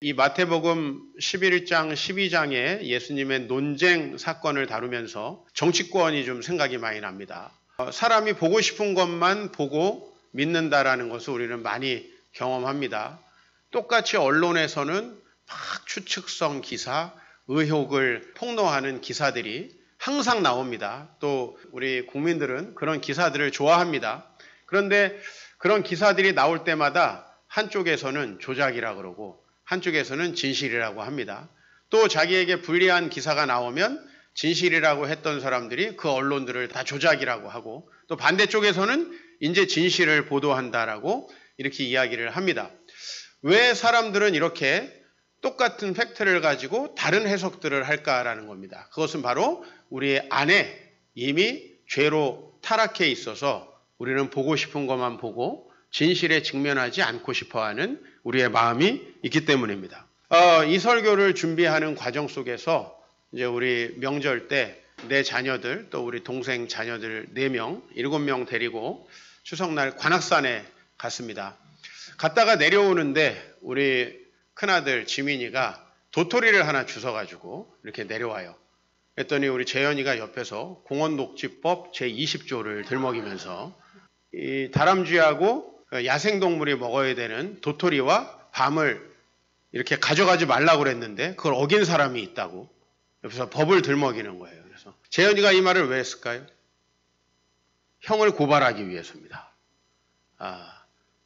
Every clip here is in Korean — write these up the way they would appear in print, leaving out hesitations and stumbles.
이 마태복음 11장, 12장에 예수님의 논쟁 사건을 다루면서 정치권이 좀 생각이 많이 납니다. 사람이 보고 싶은 것만 보고 믿는다라는 것을 우리는 많이 경험합니다. 똑같이 언론에서는 막 추측성 기사, 의혹을 폭로하는 기사들이 항상 나옵니다. 또 우리 국민들은 그런 기사들을 좋아합니다. 그런데 그런 기사들이 나올 때마다 한쪽에서는 조작이라 그러고 한쪽에서는 진실이라고 합니다. 또 자기에게 불리한 기사가 나오면 진실이라고 했던 사람들이 그 언론들을 다 조작이라고 하고, 또 반대쪽에서는 이제 진실을 보도한다라고 이렇게 이야기를 합니다. 왜 사람들은 이렇게 똑같은 팩트를 가지고 다른 해석들을 할까라는 겁니다. 그것은 바로 우리의 안에 이미 죄로 타락해 있어서 우리는 보고 싶은 것만 보고 진실에 직면하지 않고 싶어하는 우리의 마음이 있기 때문입니다. 이 설교를 준비하는 과정 속에서 이제 우리 명절 때 내 자녀들 또 우리 동생 자녀들 4명, 7명 데리고 추석날 관악산에 갔습니다. 갔다가 내려오는데 우리 큰아들 지민이가 도토리를 하나 주워가지고 이렇게 내려와요. 그랬더니 우리 재현이가 옆에서 공원녹지법 제20조를 들먹이면서 이 다람쥐하고 야생동물이 먹어야 되는 도토리와 밤을 이렇게 가져가지 말라고 그랬는데 그걸 어긴 사람이 있다고 옆에서 법을 들먹이는 거예요. 그래서 재현이가 이 말을 왜 했을까요? 형을 고발하기 위해서입니다.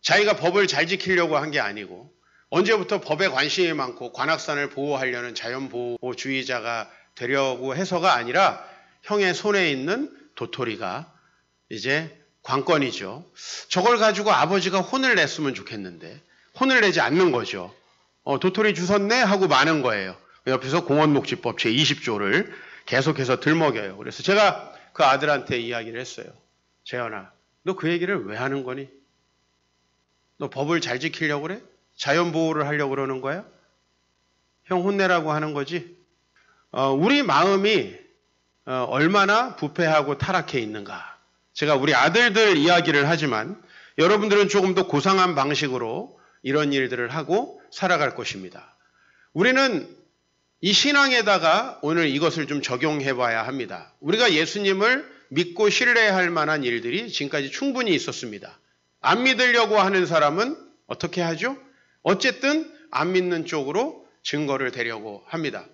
자기가 법을 잘 지키려고 한 게 아니고 언제부터 법에 관심이 많고 관악산을 보호하려는 자연보호주의자가 되려고 해서가 아니라 형의 손에 있는 도토리가 이제 관건이죠. 저걸 가지고 아버지가 혼을 냈으면 좋겠는데 혼을 내지 않는 거죠. 도토리 주웠네 하고 마는 거예요. 옆에서 공원녹지법 제20조를 계속해서 들먹여요. 그래서 제가 그 아들한테 이야기를 했어요. 재현아, 너 그 얘기를 왜 하는 거니? 너 법을 잘 지키려고 그래? 자연보호를 하려고 그러는 거야? 형 혼내라고 하는 거지? 우리 마음이 얼마나 부패하고 타락해 있는가. 제가 우리 아들들 이야기를 하지만 여러분들은 조금 더 고상한 방식으로 이런 일들을 하고 살아갈 것입니다. 우리는 이 신앙에다가 오늘 이것을 좀 적용해 봐야 합니다. 우리가 예수님을 믿고 신뢰할 만한 일들이 지금까지 충분히 있었습니다. 안 믿으려고 하는 사람은 어떻게 하죠? 어쨌든 안 믿는 쪽으로 증거를 대려고 합니다.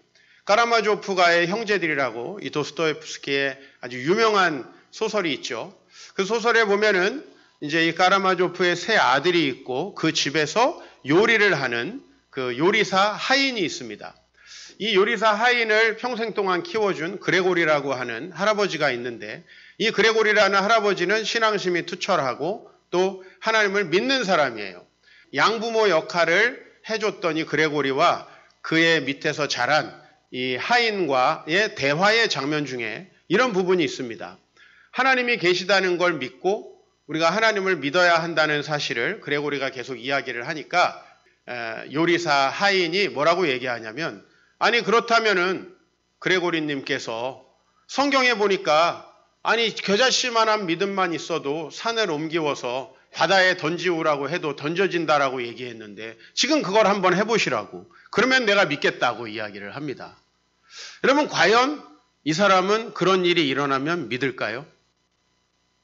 까라마조프가의 형제들이라고 이 도스토옙스키의 아주 유명한 소설이 있죠. 그 소설에 보면은 이제 이 까라마조프의 세 아들이 있고 그 집에서 요리를 하는 그 요리사 하인이 있습니다. 이 요리사 하인을 평생 동안 키워준 그레고리라고 하는 할아버지가 있는데 이 그레고리라는 할아버지는 신앙심이 투철하고 또 하나님을 믿는 사람이에요. 양부모 역할을 해줬던 이 그레고리와 그의 밑에서 자란 이 하인과의 대화의 장면 중에 이런 부분이 있습니다. 하나님이 계시다는 걸 믿고 우리가 하나님을 믿어야 한다는 사실을 그레고리가 계속 이야기를 하니까 요리사 하인이 뭐라고 얘기하냐면, 아니 그렇다면은 그레고리님께서 성경에 보니까 아니 겨자씨만한 믿음만 있어도 산을 옮기워서 바다에 던지우라고 해도 던져진다라고 얘기했는데 지금 그걸 한번 해보시라고. 그러면 내가 믿겠다고 이야기를 합니다. 여러분 과연 이 사람은 그런 일이 일어나면 믿을까요?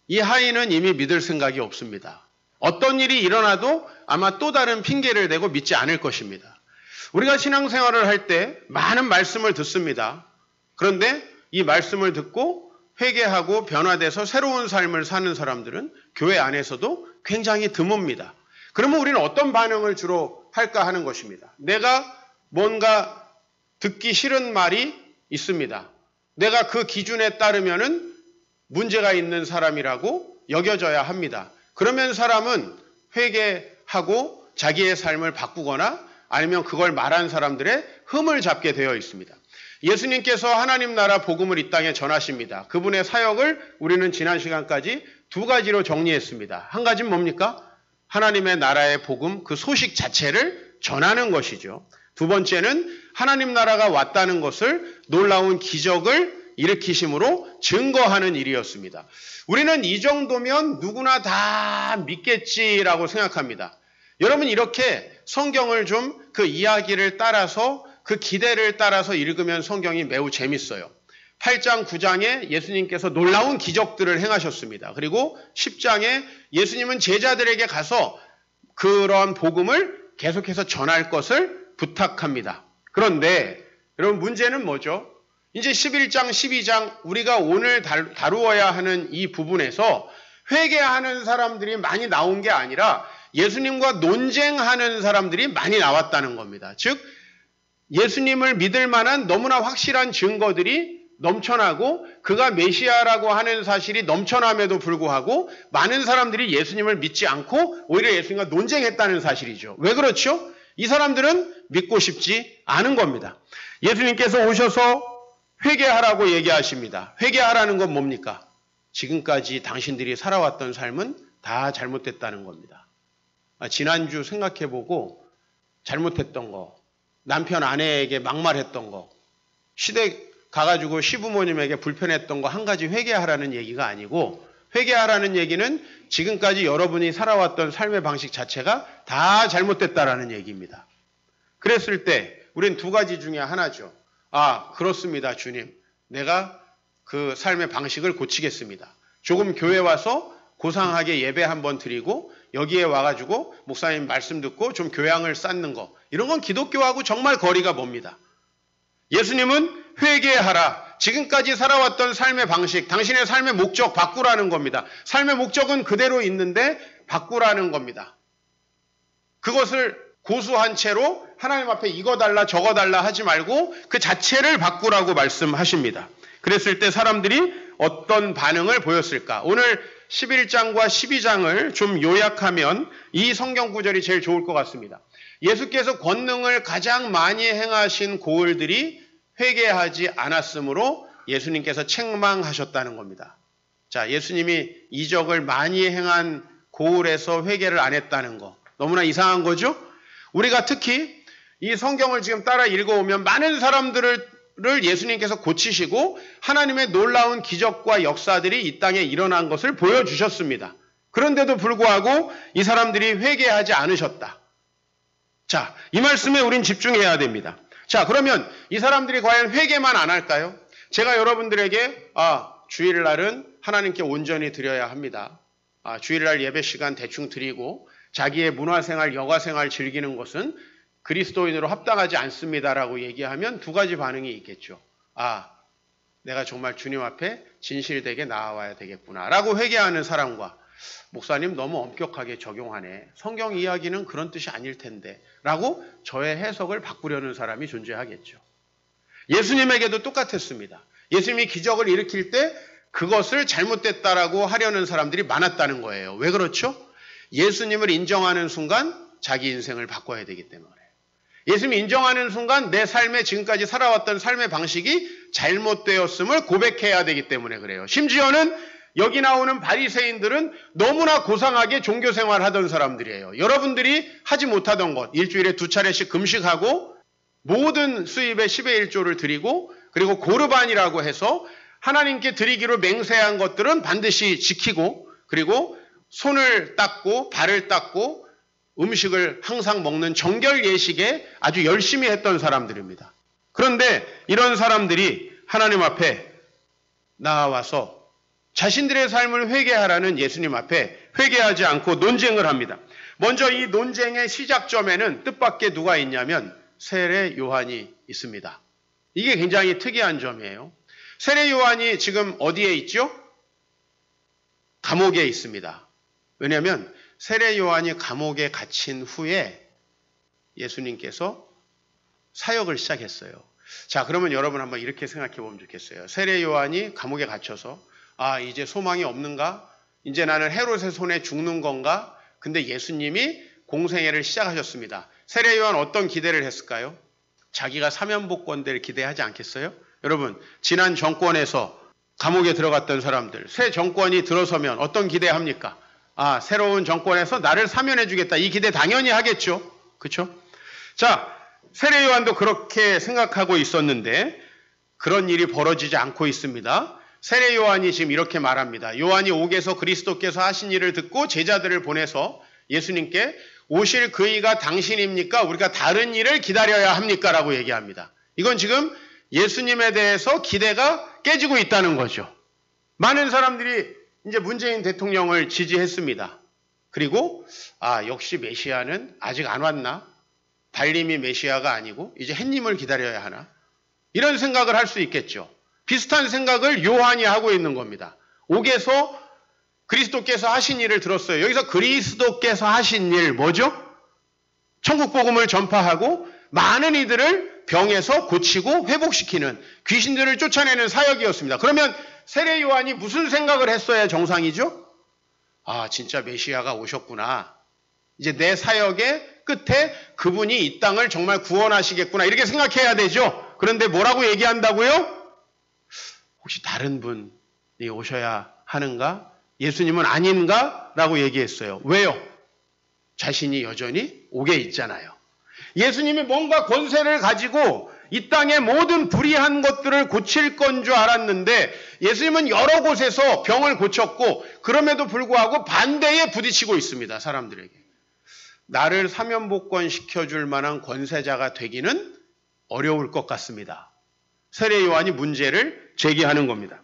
이 하인은 이미 믿을 생각이 없습니다. 어떤 일이 일어나도 아마 또 다른 핑계를 대고 믿지 않을 것입니다. 우리가 신앙생활을 할 때 많은 말씀을 듣습니다. 그런데 이 말씀을 듣고 회개하고 변화돼서 새로운 삶을 사는 사람들은 교회 안에서도 굉장히 드뭅니다. 그러면 우리는 어떤 반응을 주로 할까 하는 것입니다. 내가 뭔가 듣기 싫은 말이 있습니다. 내가 그 기준에 따르면은 문제가 있는 사람이라고 여겨져야 합니다. 그러면 사람은 회개하고 자기의 삶을 바꾸거나 아니면 그걸 말한 사람들의 흠을 잡게 되어 있습니다. 예수님께서 하나님 나라 복음을 이 땅에 전하십니다. 그분의 사역을 우리는 지난 시간까지 2가지로 정리했습니다. 한 가지는 뭡니까? 하나님의 나라의 복음, 그 소식 자체를 전하는 것이죠. 2번째는 하나님 나라가 왔다는 것을 놀라운 기적을 일으키심으로 증거하는 일이었습니다. 우리는 이 정도면 누구나 다 믿겠지라고 생각합니다. 여러분 이렇게 성경을 좀 그 이야기를 따라서 그 기대를 따라서 읽으면 성경이 매우 재밌어요. 8장, 9장에 예수님께서 놀라운 기적들을 행하셨습니다. 그리고 10장에 예수님은 제자들에게 가서 그런 복음을 계속해서 전할 것을 부탁합니다. 그런데 여러분 문제는 뭐죠? 이제 11장, 12장 우리가 오늘 다루어야 하는 이 부분에서 회개하는 사람들이 많이 나온 게 아니라 예수님과 논쟁하는 사람들이 많이 나왔다는 겁니다. 즉 예수님을 믿을 만한 너무나 확실한 증거들이 넘쳐나고 그가 메시아라고 하는 사실이 넘쳐남에도 불구하고 많은 사람들이 예수님을 믿지 않고 오히려 예수님과 논쟁했다는 사실이죠. 왜 그렇죠? 이 사람들은 믿고 싶지 않은 겁니다. 예수님께서 오셔서 회개하라고 얘기하십니다. 회개하라는 건 뭡니까? 지금까지 당신들이 살아왔던 삶은 다 잘못됐다는 겁니다. 지난주 생각해보고 잘못했던 거, 남편 아내에게 막말했던 거, 시댁 가가지고 시부모님에게 불편했던 거 한 가지 회개하라는 얘기가 아니고 회개하라는 얘기는 지금까지 여러분이 살아왔던 삶의 방식 자체가 다 잘못됐다라는 얘기입니다. 그랬을 때 우린 두 가지 중에 하나죠. 그렇습니다, 주님. 내가 그 삶의 방식을 고치겠습니다. 조금 교회 와서 고상하게 예배 한번 드리고 여기에 와가지고 목사님 말씀 듣고 좀 교양을 쌓는 거, 이런 건 기독교하고 정말 거리가 멉니다. 예수님은 회개하라. 지금까지 살아왔던 삶의 방식, 당신의 삶의 목적 바꾸라는 겁니다. 삶의 목적은 그대로 있는데 바꾸라는 겁니다. 그것을 고수한 채로 하나님 앞에 이거 달라 저거 달라 하지 말고 그 자체를 바꾸라고 말씀하십니다. 그랬을 때 사람들이 어떤 반응을 보였을까? 오늘 11장과 12장을 좀 요약하면 이 성경 구절이 제일 좋을 것 같습니다. 예수께서 권능을 가장 많이 행하신 고을들이 회개하지 않았으므로 예수님께서 책망하셨다는 겁니다. 자, 예수님이 이적을 많이 행한 고을에서 회개를 안 했다는 거 너무나 이상한 거죠? 우리가 특히 이 성경을 지금 따라 읽어오면 많은 사람들을 예수님께서 고치시고 하나님의 놀라운 기적과 역사들이 이 땅에 일어난 것을 보여주셨습니다. 그런데도 불구하고 이 사람들이 회개하지 않으셨다. 자, 이 말씀에 우린 집중해야 됩니다. 자, 그러면 이 사람들이 과연 회개만 안 할까요? 제가 여러분들에게 주일날은 하나님께 온전히 드려야 합니다. 주일날 예배 시간 대충 드리고 자기의 문화생활, 여가생활 즐기는 것은 그리스도인으로 합당하지 않습니다라고 얘기하면 두 가지 반응이 있겠죠. 내가 정말 주님 앞에 진실되게 나아와야 되겠구나 라고 회개하는 사람과 목사님 너무 엄격하게 적용하네. 성경 이야기는 그런 뜻이 아닐 텐데 라고 저의 해석을 바꾸려는 사람이 존재하겠죠. 예수님에게도 똑같았습니다. 예수님이 기적을 일으킬 때 그것을 잘못됐다라고 하려는 사람들이 많았다는 거예요. 왜 그렇죠? 예수님을 인정하는 순간 자기 인생을 바꿔야 되기 때문에. 예수님이 인정하는 순간 내 삶에 지금까지 살아왔던 삶의 방식이 잘못되었음을 고백해야 되기 때문에 그래요. 심지어는 여기 나오는 바리새인들은 너무나 고상하게 종교생활 하던 사람들이에요. 여러분들이 하지 못하던 것, 일주일에 2차례씩 금식하고 모든 수입의 10의 1조를 드리고 그리고 고르반이라고 해서 하나님께 드리기로 맹세한 것들은 반드시 지키고 그리고 손을 닦고 발을 닦고 음식을 항상 먹는 정결 예식에 아주 열심히 했던 사람들입니다. 그런데 이런 사람들이 하나님 앞에 나와서 자신들의 삶을 회개하라는 예수님 앞에 회개하지 않고 논쟁을 합니다. 먼저 이 논쟁의 시작점에는 뜻밖의 누가 있냐면 세례 요한이 있습니다. 이게 굉장히 특이한 점이에요. 세례 요한이 지금 어디에 있죠? 감옥에 있습니다. 왜냐하면 세례 요한이 감옥에 갇힌 후에 예수님께서 사역을 시작했어요. 자, 그러면 여러분 한번 이렇게 생각해 보면 좋겠어요. 세례 요한이 감옥에 갇혀서 이제 소망이 없는가? 이제 나는 헤롯의 손에 죽는 건가? 근데 예수님이 공생애를 시작하셨습니다. 세례 요한 어떤 기대를 했을까요? 자기가 사면복권대를 기대하지 않겠어요? 여러분, 지난 정권에서 감옥에 들어갔던 사람들, 새 정권이 들어서면 어떤 기대합니까? 새로운 정권에서 나를 사면해 주겠다. 이 기대 당연히 하겠죠. 그렇죠? 자, 세례 요한도 그렇게 생각하고 있었는데 그런 일이 벌어지지 않고 있습니다. 세례 요한이 지금 이렇게 말합니다. 요한이 옥에서 그리스도께서 하신 일을 듣고 제자들을 보내서 예수님께 오실 그이가 당신입니까? 우리가 다른 일을 기다려야 합니까? 라고 얘기합니다. 이건 지금 예수님에 대해서 기대가 깨지고 있다는 거죠. 많은 사람들이 이제 문재인 대통령을 지지했습니다. 그리고 역시 메시아는 아직 안 왔나? 달림이 메시아가 아니고 이제 햇님을 기다려야 하나? 이런 생각을 할 수 있겠죠. 비슷한 생각을 요한이 하고 있는 겁니다. 옥에서 그리스도께서 하신 일을 들었어요. 여기서 그리스도께서 하신 일 뭐죠? 천국 복음을 전파하고 많은 이들을 병에서 고치고 회복시키는, 귀신들을 쫓아내는 사역이었습니다. 그러면 세례 요한이 무슨 생각을 했어야 정상이죠? 진짜 메시아가 오셨구나. 이제 내 사역의 끝에 그분이 이 땅을 정말 구원하시겠구나. 이렇게 생각해야 되죠. 그런데 뭐라고 얘기한다고요? 혹시 다른 분이 오셔야 하는가? 예수님은 아닌가? 라고 얘기했어요. 왜요? 자신이 여전히 옥에 있잖아요. 예수님이 뭔가 권세를 가지고 이 땅의 모든 불의한 것들을 고칠 건 줄 알았는데 예수님은 여러 곳에서 병을 고쳤고 그럼에도 불구하고 반대에 부딪히고 있습니다. 사람들에게. 나를 사면복권 시켜줄 만한 권세자가 되기는 어려울 것 같습니다. 세례 요한이 문제를 제기하는 겁니다.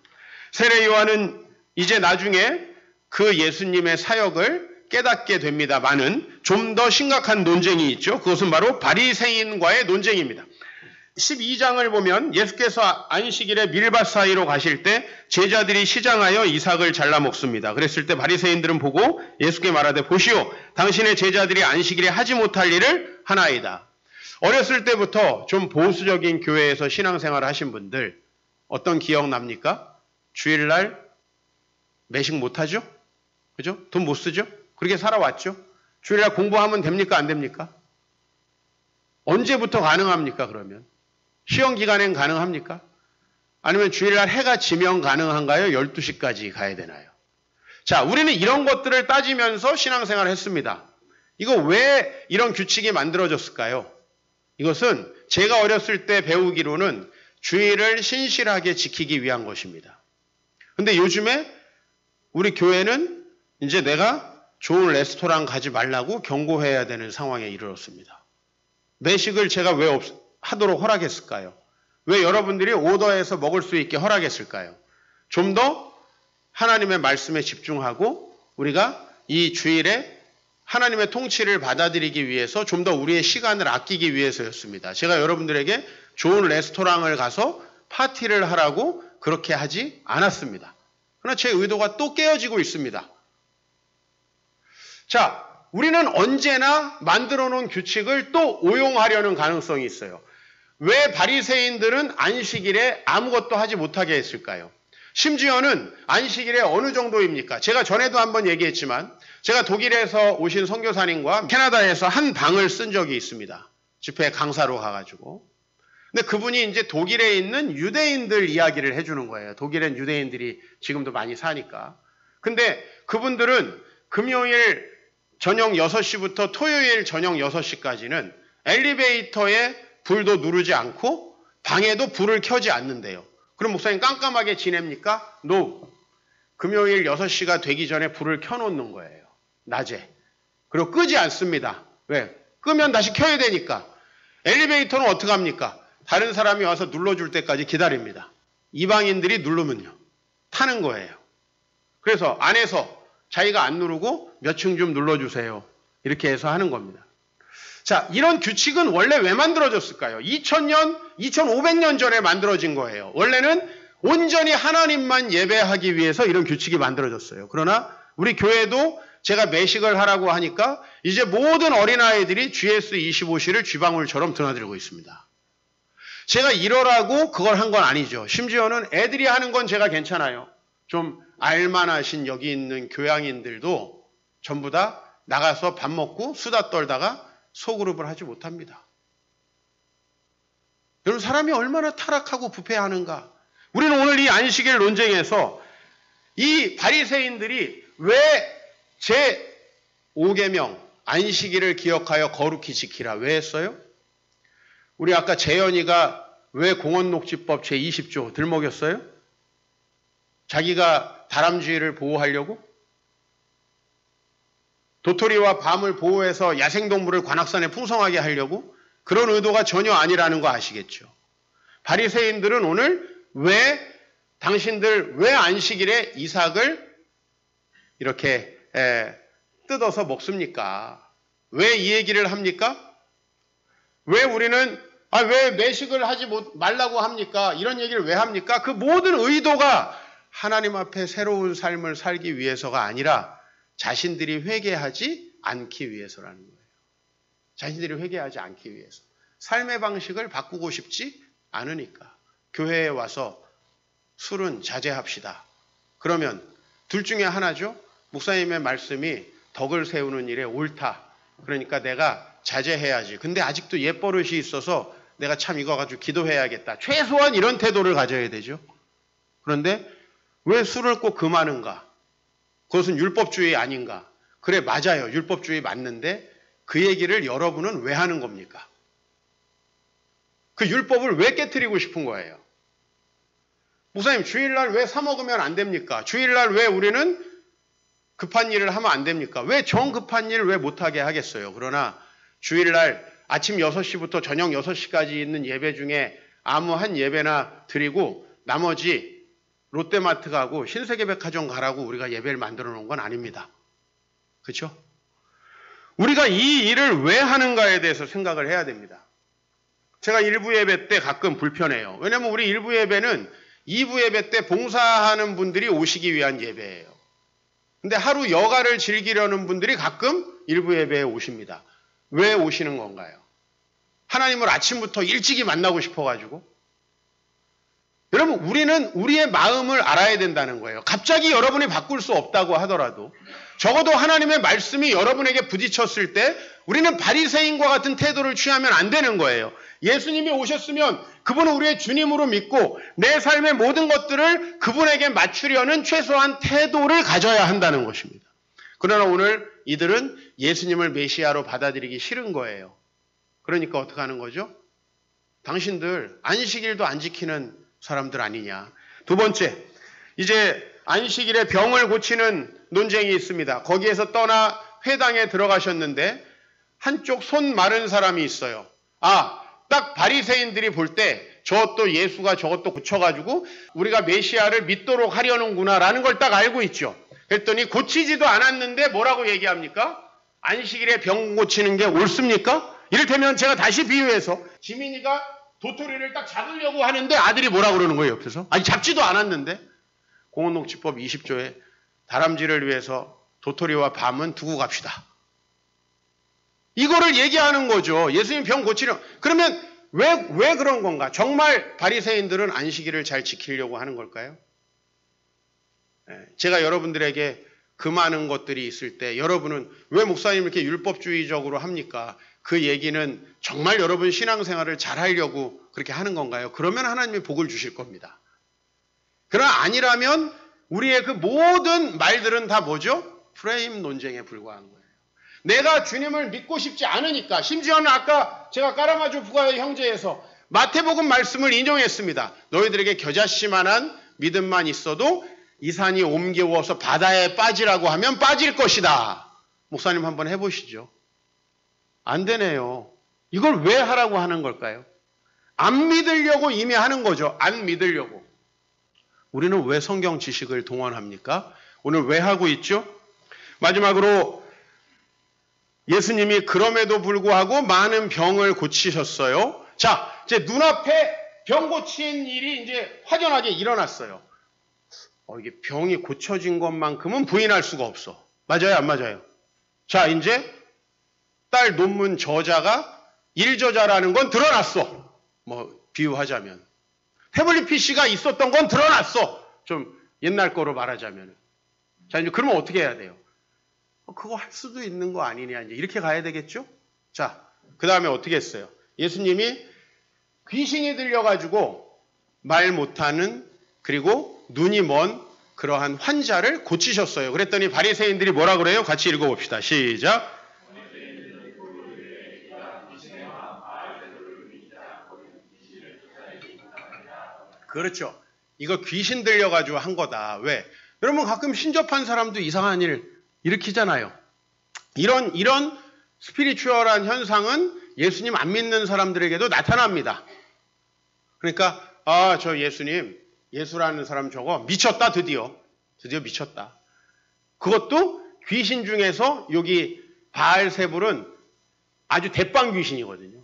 세례 요한은 이제 나중에 그 예수님의 사역을 깨닫게 됩니다만은 좀 더 심각한 논쟁이 있죠. 그것은 바로 바리새인과의 논쟁입니다. 12장을 보면 예수께서 안식일에 밀밭 사이로 가실 때 제자들이 시장하여 이삭을 잘라 먹습니다. 그랬을 때 바리새인들은 보고 예수께 말하되 보시오, 당신의 제자들이 안식일에 하지 못할 일을 하나이다. 어렸을 때부터 좀 보수적인 교회에서 신앙생활을 하신 분들 어떤 기억 납니까? 주일날 매식 못하죠? 그죠? 돈 못 쓰죠? 그렇게 살아왔죠? 주일날 공부하면 됩니까? 안 됩니까? 언제부터 가능합니까? 그러면 시험 기간엔 가능합니까? 아니면 주일날 해가 지면 가능한가요? 12시까지 가야 되나요? 자, 우리는 이런 것들을 따지면서 신앙생활을 했습니다. 이거 왜 이런 규칙이 만들어졌을까요? 이것은 제가 어렸을 때 배우기로는 주일을 신실하게 지키기 위한 것입니다. 근데 요즘에 우리 교회는 이제 내가 좋은 레스토랑 가지 말라고 경고해야 되는 상황에 이르렀습니다. 매식을 제가 왜 하도록 허락했을까요? 왜 여러분들이 오더해서 먹을 수 있게 허락했을까요? 좀 더 하나님의 말씀에 집중하고 우리가 이 주일에 하나님의 통치를 받아들이기 위해서 좀 더 우리의 시간을 아끼기 위해서였습니다. 제가 여러분들에게 좋은 레스토랑을 가서 파티를 하라고 그렇게 하지 않았습니다. 그러나 제 의도가 또 깨어지고 있습니다. 자, 우리는 언제나 만들어 놓은 규칙을 또 오용하려는 가능성이 있어요. 왜 바리새인들은 안식일에 아무것도 하지 못하게 했을까요? 심지어는 안식일에 어느 정도입니까? 제가 전에도 한번 얘기했지만 제가 독일에서 오신 선교사님과 캐나다에서 한 방을 쓴 적이 있습니다. 집회 강사로 가가지고. 근데 그분이 이제 독일에 있는 유대인들 이야기를 해주는 거예요. 독일엔 유대인들이 지금도 많이 사니까. 근데 그분들은 금요일 저녁 6시부터 토요일 저녁 6시까지는 엘리베이터에 불도 누르지 않고 방에도 불을 켜지 않는데요. 그럼 목사님 깜깜하게 지냅니까? No. 금요일 6시가 되기 전에 불을 켜놓는 거예요. 낮에. 그리고 끄지 않습니다. 왜? 끄면 다시 켜야 되니까. 엘리베이터는 어떻게 합니까? 다른 사람이 와서 눌러줄 때까지 기다립니다. 이방인들이 누르면요. 타는 거예요. 그래서 안에서 자기가 안 누르고 몇 층 좀 눌러주세요. 이렇게 해서 하는 겁니다. 자, 이런 규칙은 원래 왜 만들어졌을까요? 2000년, 2500년 전에 만들어진 거예요. 원래는 온전히 하나님만 예배하기 위해서 이런 규칙이 만들어졌어요. 그러나 우리 교회도 제가 매식을 하라고 하니까 이제 모든 어린아이들이 GS25C를 쥐방울처럼 드나들고 있습니다. 제가 이러라고 그걸 한 건 아니죠. 심지어는 애들이 하는 건 제가 괜찮아요. 좀 알만하신 여기 있는 교양인들도 전부 다 나가서 밥 먹고 수다 떨다가 소그룹을 하지 못합니다. 여러분, 사람이 얼마나 타락하고 부패하는가. 우리는 오늘 이 안식일 논쟁에서 이 바리새인들이 왜 제5계명 안식일을 기억하여 거룩히 지키라 왜 했어요? 우리 아까 재현이가 왜 공원녹지법 제20조 들먹였어요? 자기가 다람쥐를 보호하려고? 도토리와 밤을 보호해서 야생동물을 관악산에 풍성하게 하려고? 그런 의도가 전혀 아니라는 거 아시겠죠? 바리새인들은 오늘 당신들 왜 안식일에 이삭을 이렇게 뜯어서 먹습니까? 왜 이 얘기를 합니까? 왜 우리는 왜 매식을 하지 말라고 합니까? 이런 얘기를 왜 합니까? 그 모든 의도가 하나님 앞에 새로운 삶을 살기 위해서가 아니라 자신들이 회개하지 않기 위해서라는 거예요. 자신들이 회개하지 않기 위해서. 삶의 방식을 바꾸고 싶지 않으니까. 교회에 와서 술은 자제합시다. 그러면 둘 중에 하나죠. 목사님의 말씀이 덕을 세우는 일에 옳다. 그러니까 내가 자제해야지. 근데 아직도 옛버릇이 있어서 내가 참 이거 가지고 기도해야겠다. 최소한 이런 태도를 가져야 되죠. 그런데 왜 술을 꼭 금하는가? 그것은 율법주의 아닌가? 그래, 맞아요. 율법주의 맞는데 그 얘기를 여러분은 왜 하는 겁니까? 그 율법을 왜 깨트리고 싶은 거예요? 목사님, 주일날 왜 사 먹으면 안 됩니까? 주일날 왜 우리는 급한 일을 하면 안 됩니까? 왜 정급한 일을 왜 못하게 하겠어요? 그러나 주일날 아침 6시부터 저녁 6시까지 있는 예배 중에 아무 한 예배나 드리고 나머지 롯데마트 가고 신세계백화점 가라고 우리가 예배를 만들어 놓은 건 아닙니다. 그렇죠? 우리가 이 일을 왜 하는가에 대해서 생각을 해야 됩니다. 제가 1부 예배 때 가끔 불편해요. 왜냐하면 우리 1부 예배는 2부 예배 때 봉사하는 분들이 오시기 위한 예배예요. 근데 하루 여가를 즐기려는 분들이 가끔 1부 예배에 오십니다. 왜 오시는 건가요? 하나님을 아침부터 일찍이 만나고 싶어가지고? 여러분, 우리는 우리의 마음을 알아야 된다는 거예요. 갑자기 여러분이 바꿀 수 없다고 하더라도 적어도 하나님의 말씀이 여러분에게 부딪혔을 때 우리는 바리새인과 같은 태도를 취하면 안 되는 거예요. 예수님이 오셨으면 그분은 우리의 주님으로 믿고 내 삶의 모든 것들을 그분에게 맞추려는 최소한 태도를 가져야 한다는 것입니다. 그러나 오늘 이들은 예수님을 메시아로 받아들이기 싫은 거예요. 그러니까 어떻게 하는 거죠? 당신들 안식일도 안 지키는 사람들 아니냐. 두 번째, 이제 안식일에 병을 고치는 논쟁이 있습니다. 거기에서 떠나 회당에 들어가셨는데 한쪽 손 마른 사람이 있어요. 딱 바리새인들이 볼 때 저것도 예수가 저것도 고쳐가지고 우리가 메시아를 믿도록 하려는구나라는 걸 딱 알고 있죠. 그랬더니 고치지도 않았는데 뭐라고 얘기합니까? 안식일에 병 고치는 게 옳습니까? 이를테면 제가 다시 비유해서 지민이가 도토리를 딱 잡으려고 하는데 아들이 뭐라고 그러는 거예요, 옆에서? 아니, 잡지도 않았는데. 공원녹지법 20조에 다람쥐를 위해서 도토리와 밤은 두고 갑시다. 이거를 얘기하는 거죠. 예수님 병 고치려. 그러면 왜 그런 건가? 정말 바리새인들은 안식일을 잘 지키려고 하는 걸까요? 제가 여러분들에게 그 많은 것들이 있을 때 여러분은 왜 목사님 이렇게 율법주의적으로 합니까? 그 얘기는 정말 여러분 신앙생활을 잘 하려고 그렇게 하는 건가요? 그러면 하나님이 복을 주실 겁니다. 그러나 아니라면 우리의 그 모든 말들은 다 뭐죠? 프레임 논쟁에 불과한 거예요. 내가 주님을 믿고 싶지 않으니까, 심지어는 아까 제가 까라마조 부가의 형제에서 마태복음 말씀을 인용했습니다. 너희들에게 겨자씨만한 믿음만 있어도 이 산이 옮겨워서 바다에 빠지라고 하면 빠질 것이다. 목사님 한번 해보시죠. 안 되네요. 이걸 왜 하라고 하는 걸까요? 안 믿으려고 이미 하는 거죠. 안 믿으려고. 우리는 왜 성경 지식을 동원합니까? 오늘 왜 하고 있죠? 마지막으로 예수님이 그럼에도 불구하고 많은 병을 고치셨어요. 자, 이제 눈앞에 병 고친 일이 이제 확연하게 일어났어요. 이게 병이 고쳐진 것만큼은 부인할 수가 없어. 맞아요, 안 맞아요? 자, 이제 딸 논문 저자가 일저자라는 건 드러났어. 비유하자면. 태블릿 PC가 있었던 건 드러났어. 좀 옛날 거로 말하자면. 자, 이제 그러면 어떻게 해야 돼요? 그거 할 수도 있는 거 아니냐. 이제 이렇게 가야 되겠죠? 자, 그 다음에 어떻게 했어요? 예수님이 귀신이 들려가지고 말 못하는 그리고 눈이 먼 그러한 환자를 고치셨어요. 그랬더니 바리새인들이 뭐라 그래요? 같이 읽어봅시다. 시작. 그렇죠. 이거 귀신 들려가지고 한 거다. 왜? 여러분 가끔 신접한 사람도 이상한 일 일으키잖아요. 이런 스피리추얼한 현상은 예수님 안 믿는 사람들에게도 나타납니다. 그러니까 저 예수님, 예수라는 사람 저거 미쳤다. 드디어 미쳤다. 그것도 귀신 중에서 여기 바알세불은 아주 대빵 귀신이거든요.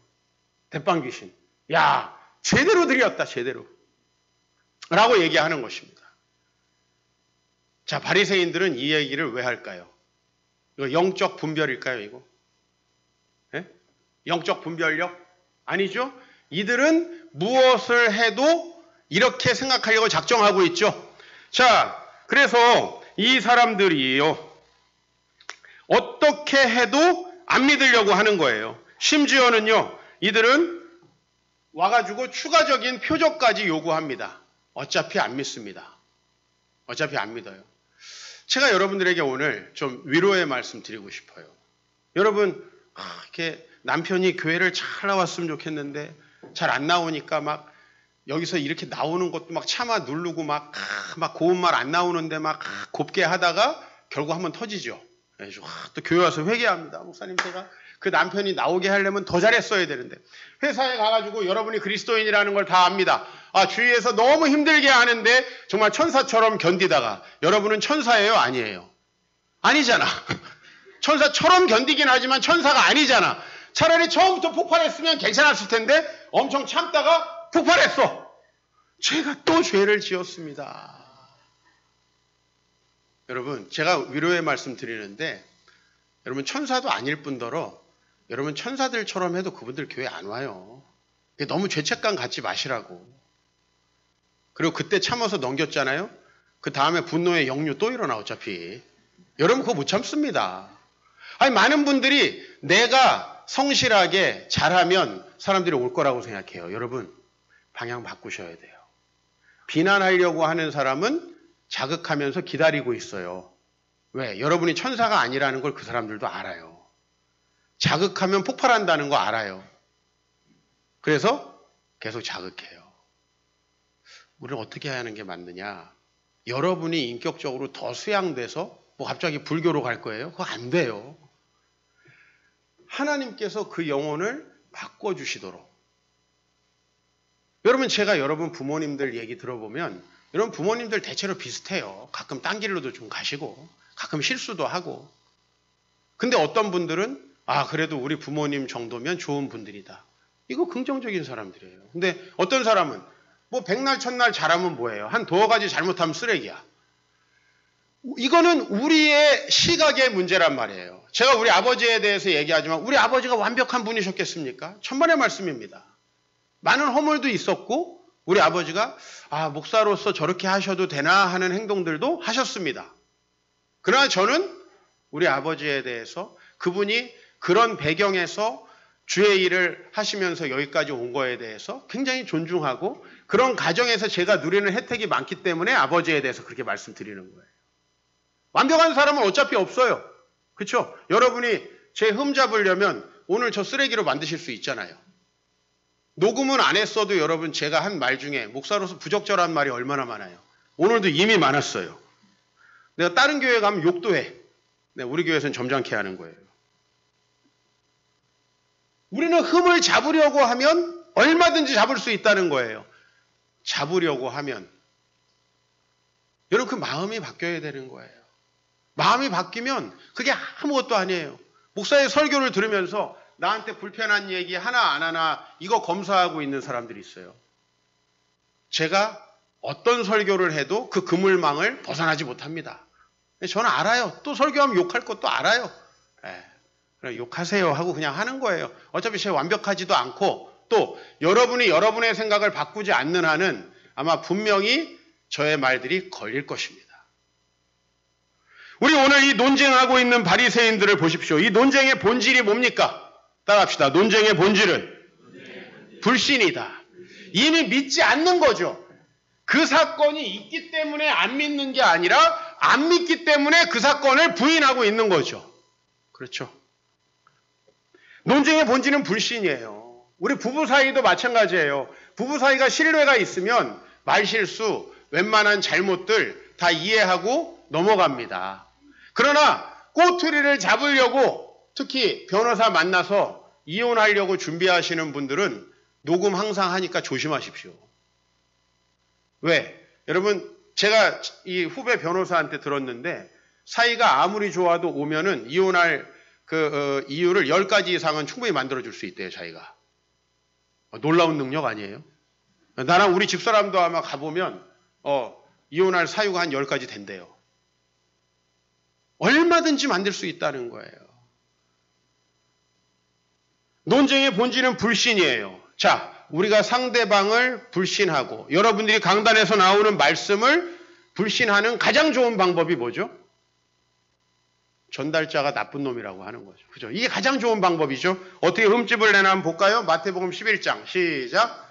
대빵 귀신. 야, 제대로 들였다. 제대로. 라고 얘기하는 것입니다. 자, 바리새인들은 이 얘기를 왜 할까요? 이거 영적 분별일까요, 이거? 예? 영적 분별력? 아니죠? 이들은 무엇을 해도 이렇게 생각하려고 작정하고 있죠. 자, 그래서 이 사람들이요, 어떻게 해도 안 믿으려고 하는 거예요. 심지어는요, 이들은 와가지고 추가적인 표적까지 요구합니다. 어차피 안 믿습니다. 어차피 안 믿어요. 제가 여러분들에게 오늘 좀 위로의 말씀 드리고 싶어요. 여러분, 이렇게 남편이 교회를 잘 나왔으면 좋겠는데 잘 안 나오니까 막 여기서 이렇게 나오는 것도 막 참아 누르고 막 고운 말 안 나오는데 막 곱게 하다가 결국 한번 터지죠. 또 교회 와서 회개합니다. 목사님, 제가 그 남편이 나오게 하려면 더 잘했어야 되는데. 회사에 가가지고 여러분이 그리스도인이라는 걸 다 압니다. 주위에서 너무 힘들게 하는데 정말 천사처럼 견디다가 여러분은 천사예요? 아니에요? 아니잖아. 천사처럼 견디긴 하지만 천사가 아니잖아. 차라리 처음부터 폭발했으면 괜찮았을 텐데 엄청 참다가 폭발했어. 제가 또 죄를 지었습니다. 여러분, 제가 위로의 말씀 드리는데 여러분 천사도 아닐 뿐더러 여러분 천사들처럼 해도 그분들 교회 안 와요. 너무 죄책감 갖지 마시라고. 그리고 그때 참아서 넘겼잖아요. 그 다음에 분노의 역류 또 일어나 어차피. 여러분 그거 못 참습니다. 많은 분들이 내가 성실하게 잘하면 사람들이 올 거라고 생각해요. 여러분 방향 바꾸셔야 돼요. 비난하려고 하는 사람은 자극하면서 기다리고 있어요. 왜? 여러분이 천사가 아니라는 걸 그 사람들도 알아요. 자극하면 폭발한다는 거 알아요. 그래서 계속 자극해요. 우리는 어떻게 하는 게 맞느냐? 여러분이 인격적으로 더 수양돼서 뭐 갑자기 불교로 갈 거예요? 그거 안 돼요. 하나님께서 그 영혼을 바꿔주시도록. 여러분, 제가 여러분 부모님들 얘기 들어보면 여러분 부모님들 대체로 비슷해요. 가끔 딴 길로도 좀 가시고 가끔 실수도 하고. 근데 어떤 분들은 그래도 우리 부모님 정도면 좋은 분들이다. 이거 긍정적인 사람들이에요. 근데 어떤 사람은 뭐 백날 첫날 잘하면 뭐예요? 한 두어 가지 잘못하면 쓰레기야. 이거는 우리의 시각의 문제란 말이에요. 제가 우리 아버지에 대해서 얘기하지만 우리 아버지가 완벽한 분이셨겠습니까? 천만의 말씀입니다. 많은 허물도 있었고 우리 아버지가 목사로서 저렇게 하셔도 되나 하는 행동들도 하셨습니다. 그러나 저는 우리 아버지에 대해서 그분이 그런 배경에서 주의 일을 하시면서 여기까지 온 거에 대해서 굉장히 존중하고 그런 가정에서 제가 누리는 혜택이 많기 때문에 아버지에 대해서 그렇게 말씀드리는 거예요. 완벽한 사람은 어차피 없어요. 그렇죠? 여러분이 제 흠 잡으려면 오늘 저 쓰레기로 만드실 수 있잖아요. 녹음은 안 했어도 여러분 제가 한 말 중에 목사로서 부적절한 말이 얼마나 많아요. 오늘도 이미 많았어요. 내가 다른 교회 가면 욕도 해. 우리 교회에서는 점잖게 하는 거예요. 우리는 흠을 잡으려고 하면 얼마든지 잡을 수 있다는 거예요. 잡으려고 하면. 여러분 그 마음이 바뀌어야 되는 거예요. 마음이 바뀌면 그게 아무것도 아니에요. 목사의 설교를 들으면서 나한테 불편한 얘기 하나 안 하나 이거 검사하고 있는 사람들이 있어요. 제가 어떤 설교를 해도 그 그물망을 벗어나지 못합니다. 저는 알아요. 또 설교하면 욕할 것도 알아요. 그래, 욕하세요 하고 그냥 하는 거예요. 어차피 제가 완벽하지도 않고 또 여러분이 여러분의 생각을 바꾸지 않는 한은 아마 분명히 저의 말들이 걸릴 것입니다. 우리 오늘 이 논쟁하고 있는 바리새인들을 보십시오. 이 논쟁의 본질이 뭡니까? 따라합시다. 논쟁의 본질은 불신이다. 이미 믿지 않는 거죠. 그 사건이 있기 때문에 안 믿는 게 아니라 안 믿기 때문에 그 사건을 부인하고 있는 거죠. 그렇죠. 논쟁의 본질은 불신이에요. 우리 부부 사이도 마찬가지예요. 부부 사이가 신뢰가 있으면 말실수, 웬만한 잘못들 다 이해하고 넘어갑니다. 그러나 꼬투리를 잡으려고 특히 변호사 만나서 이혼하려고 준비하시는 분들은 녹음 항상 하니까 조심하십시오. 왜? 여러분, 제가 이 후배 변호사한테 들었는데 사이가 아무리 좋아도 오면은 이혼할 이유를 10가지 이상은 충분히 만들어줄 수 있대요, 자기가. 놀라운 능력 아니에요? 나랑 우리 집사람도 아마 가보면 이혼할 사유가 한 10가지 된대요. 얼마든지 만들 수 있다는 거예요. 논쟁의 본질은 불신이에요. 자, 우리가 상대방을 불신하고 여러분들이 강단에서 나오는 말씀을 불신하는 가장 좋은 방법이 뭐죠? 전달자가 나쁜 놈이라고 하는 거죠. 그죠? 이게 가장 좋은 방법이죠. 어떻게 흠집을 내나 한번 볼까요? 마태복음 11장 시작.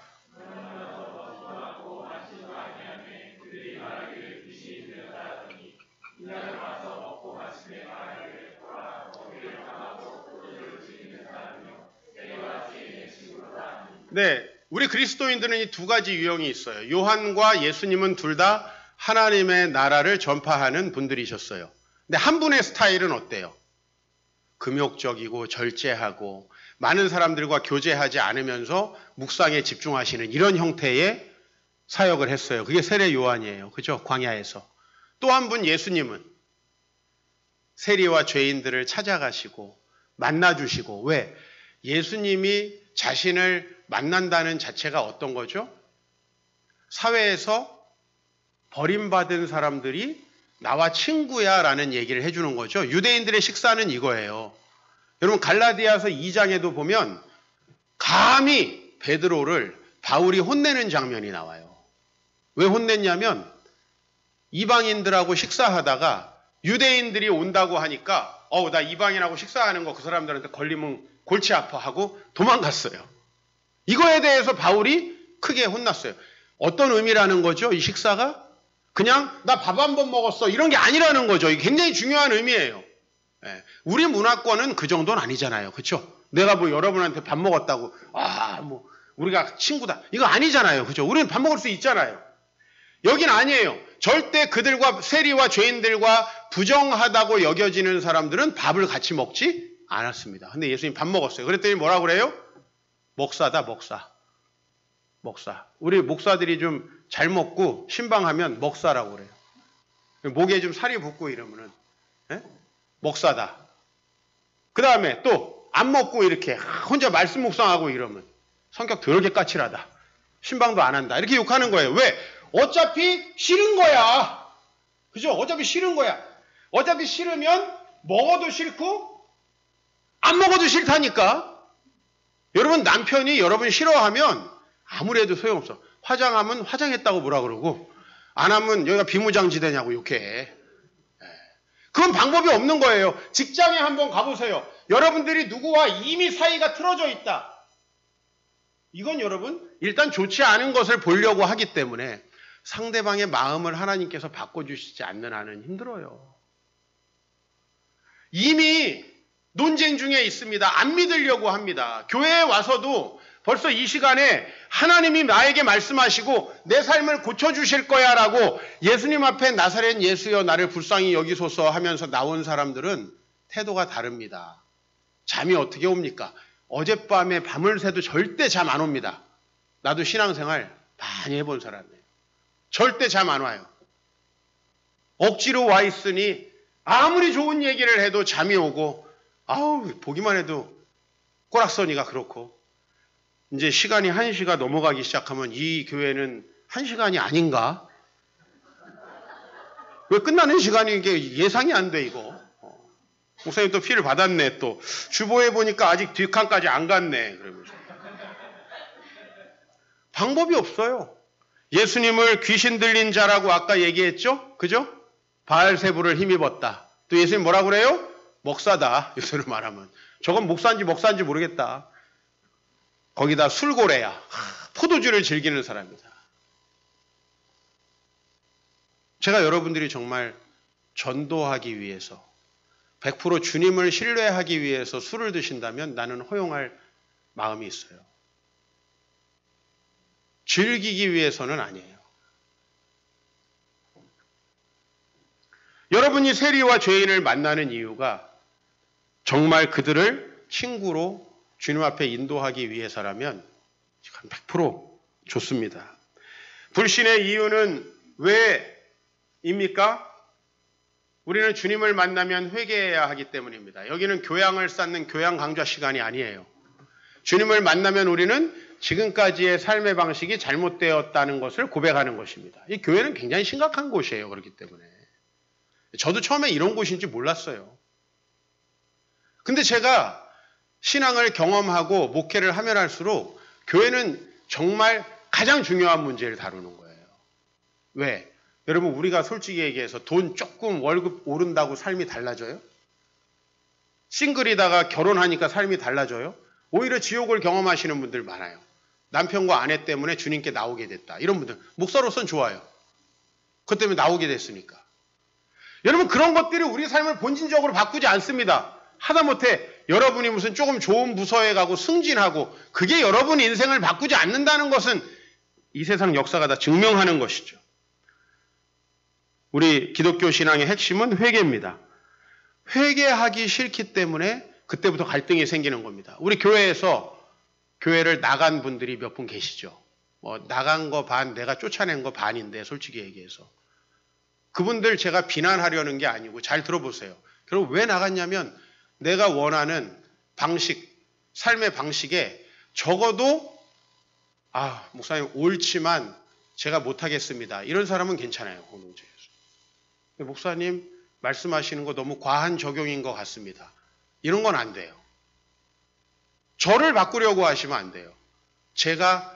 네, 우리 그리스도인들은 이 두 가지 유형이 있어요. 요한과 예수님은 둘 다 하나님의 나라를 전파하는 분들이셨어요. 근데 한 분의 스타일은 어때요? 금욕적이고 절제하고 많은 사람들과 교제하지 않으면서 묵상에 집중하시는 이런 형태의 사역을 했어요. 그게 세례 요한이에요. 그죠? 광야에서. 또 한 분 예수님은 세리와 죄인들을 찾아가시고 만나주시고 왜? 예수님이 자신을 만난다는 자체가 어떤 거죠? 사회에서 버림받은 사람들이 나와 친구야 라는 얘기를 해주는 거죠. 유대인들의 식사는 이거예요. 여러분 갈라디아서 2장에도 보면 감히 베드로를 바울이 혼내는 장면이 나와요. 왜 혼냈냐면 이방인들하고 식사하다가 유대인들이 온다고 하니까 나 이방인하고 식사하는 거 그 사람들한테 걸리면 골치 아파하고 도망갔어요. 이거에 대해서 바울이 크게 혼났어요. 어떤 의미라는 거죠? 이 식사가? 그냥 나 밥 한 번 먹었어 이런 게 아니라는 거죠. 이게 굉장히 중요한 의미예요. 우리 문화권은 그 정도는 아니잖아요. 그렇죠? 내가 뭐 여러분한테 밥 먹었다고 뭐 우리가 친구다 이거 아니잖아요. 그렇죠? 우리는 밥 먹을 수 있잖아요. 여긴 아니에요. 절대 그들과 세리와 죄인들과 부정하다고 여겨지는 사람들은 밥을 같이 먹지 않았습니다. 근데 예수님 밥 먹었어요. 그랬더니 뭐라고 그래요? 목사다 목사. 목사. 우리 목사들이 좀 잘 먹고 신방하면 먹사라고 그래요. 목에 좀 살이 붙고 이러면은 먹사다. 그 다음에 또 안 먹고 이렇게 혼자 말씀 묵상하고 이러면 성격 더럽게 까칠하다. 신방도 안 한다. 이렇게 욕하는 거예요. 왜? 어차피 싫은 거야. 그죠? 어차피 싫은 거야. 어차피 싫으면 먹어도 싫고 안 먹어도 싫다니까. 여러분 남편이 여러분 싫어하면 아무래도 소용없어. 화장하면 화장했다고 뭐라 그러고 안 하면 여기가 비무장지대냐고 욕해. 그건 방법이 없는 거예요. 직장에 한번 가보세요. 여러분들이 누구와 이미 사이가 틀어져 있다. 이건 여러분 일단 좋지 않은 것을 보려고 하기 때문에 상대방의 마음을 하나님께서 바꿔주시지 않는 한은 힘들어요. 이미 논쟁 중에 있습니다. 안 믿으려고 합니다. 교회에 와서도 벌써 이 시간에 하나님이 나에게 말씀하시고 내 삶을 고쳐주실 거야 라고 예수님 앞에 나사렛 예수여 나를 불쌍히 여기소서 하면서 나온 사람들은 태도가 다릅니다. 잠이 어떻게 옵니까? 어젯밤에 밤을 새도 절대 잠 안 옵니다. 나도 신앙생활 많이 해본 사람이에요. 절대 잠 안 와요. 억지로 와 있으니 아무리 좋은 얘기를 해도 잠이 오고 보기만 해도 꼬락서니가 그렇고 이제 시간이 1시가 넘어가기 시작하면 이 교회는 1시간이 아닌가? 왜 끝나는 시간이 이게 예상이 안 돼 이거. 목사님 또 피를 받았네 또. 주보에 보니까 아직 뒷칸까지 안 갔네. 그러면서. 방법이 없어요. 예수님을 귀신 들린 자라고 아까 얘기했죠? 그죠? 바알세부를 힘입었다. 또 예수님 뭐라고 그래요? 목사다. 요새로 말하면. 저건 목사인지 모르겠다. 거기다 술고래야. 포도주를 즐기는 사람이다. 제가 여러분들이 정말 전도하기 위해서 100% 주님을 신뢰하기 위해서 술을 드신다면 나는 허용할 마음이 있어요. 즐기기 위해서는 아니에요. 여러분이 세리와 죄인을 만나는 이유가 정말 그들을 친구로 주님 앞에 인도하기 위해서라면 100% 좋습니다. 불신의 이유는 왜입니까? 우리는 주님을 만나면 회개해야 하기 때문입니다. 여기는 교양을 쌓는 교양 강좌 시간이 아니에요. 주님을 만나면 우리는 지금까지의 삶의 방식이 잘못되었다는 것을 고백하는 것입니다. 이 교회는 굉장히 심각한 곳이에요. 그렇기 때문에. 저도 처음에 이런 곳인지 몰랐어요. 근데 제가 신앙을 경험하고 목회를 하면 할수록 교회는 정말 가장 중요한 문제를 다루는 거예요. 왜? 여러분, 우리가 솔직히 얘기해서 돈 조금 월급 오른다고 삶이 달라져요? 싱글이다가 결혼하니까 삶이 달라져요? 오히려 지옥을 경험하시는 분들 많아요. 남편과 아내 때문에 주님께 나오게 됐다. 이런 분들, 목사로서는 좋아요. 그것 때문에 나오게 됐으니까. 여러분, 그런 것들이 우리 삶을 본질적으로 바꾸지 않습니다. 하다못해 여러분이 무슨 조금 좋은 부서에 가고 승진하고 그게 여러분 인생을 바꾸지 않는다는 것은 이 세상 역사가 다 증명하는 것이죠. 우리 기독교 신앙의 핵심은 회개입니다. 회개하기 싫기 때문에 그때부터 갈등이 생기는 겁니다. 우리 교회에서 교회를 나간 분들이 몇 분 계시죠. 나간 거 반, 내가 쫓아낸 거 반인데 솔직히 얘기해서. 그분들 제가 비난하려는 게 아니고 잘 들어보세요. 그럼 왜 나갔냐면 내가 원하는 방식, 삶의 방식에 적어도 목사님 옳지만 제가 못하겠습니다. 이런 사람은 괜찮아요. 그 문제에서. 목사님 말씀하시는 거 너무 과한 적용인 것 같습니다. 이런 건 안 돼요. 저를 바꾸려고 하시면 안 돼요.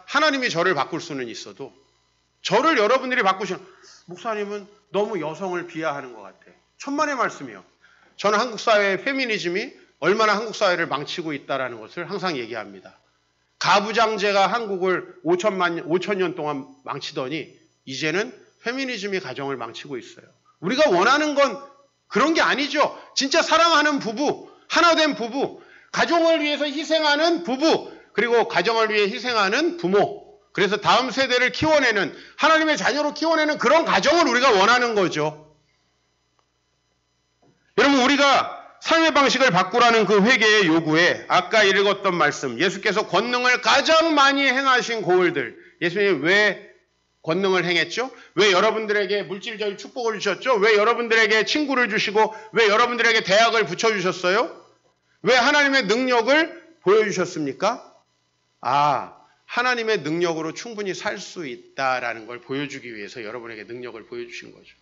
하나님이 저를 바꿀 수는 있어도 저를 여러분들이 바꾸시면 목사님은 너무 여성을 비하하는 것 같아요. 천만의 말씀이요. 저는 한국 사회의 페미니즘이 얼마나 한국 사회를 망치고 있다는 것을 항상 얘기합니다. 가부장제가 한국을 5,000년 동안 망치더니 이제는 페미니즘이 가정을 망치고 있어요. 우리가 원하는 건 그런 게 아니죠. 진짜 사랑하는 부부, 하나된 부부, 가정을 위해서 희생하는 부부, 그리고 가정을 위해 희생하는 부모. 그래서 다음 세대를 키워내는, 하나님의 자녀로 키워내는 그런 가정을 우리가 원하는 거죠. 여러분, 우리가 삶의 방식을 바꾸라는 그 회개의 요구에 아까 읽었던 말씀, 예수께서 권능을 가장 많이 행하신 고을들, 예수님이 왜 권능을 행했죠? 왜 여러분들에게 물질적인 축복을 주셨죠? 왜 여러분들에게 친구를 주시고 왜 여러분들에게 대학을 붙여주셨어요? 왜 하나님의 능력을 보여주셨습니까? 하나님의 능력으로 충분히 살 수 있다라는 걸 보여주기 위해서 여러분에게 능력을 보여주신 거죠.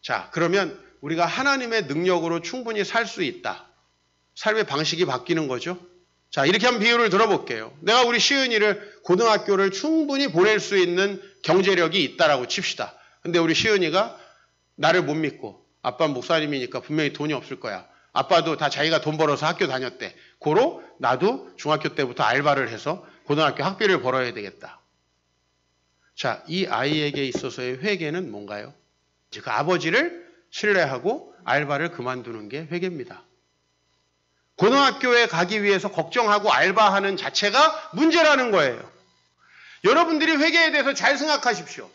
자, 그러면 우리가 하나님의 능력으로 충분히 살 수 있다. 삶의 방식이 바뀌는 거죠. 자, 이렇게 한번 비유를 들어볼게요. 내가 우리 시은이를 고등학교를 충분히 보낼 수 있는 경제력이 있다라고 칩시다. 근데 우리 시은이가 나를 못 믿고 아빠는 목사님이니까 분명히 돈이 없을 거야. 아빠도 다 자기가 돈 벌어서 학교 다녔대. 고로 나도 중학교 때부터 알바를 해서 고등학교 학비를 벌어야 되겠다. 자, 이 아이에게 있어서의 회개는 뭔가요? 그 아버지를 신뢰하고 알바를 그만두는 게 회개입니다. 고등학교에 가기 위해서 걱정하고 알바하는 자체가 문제라는 거예요. 여러분들이 회개에 대해서 잘 생각하십시오.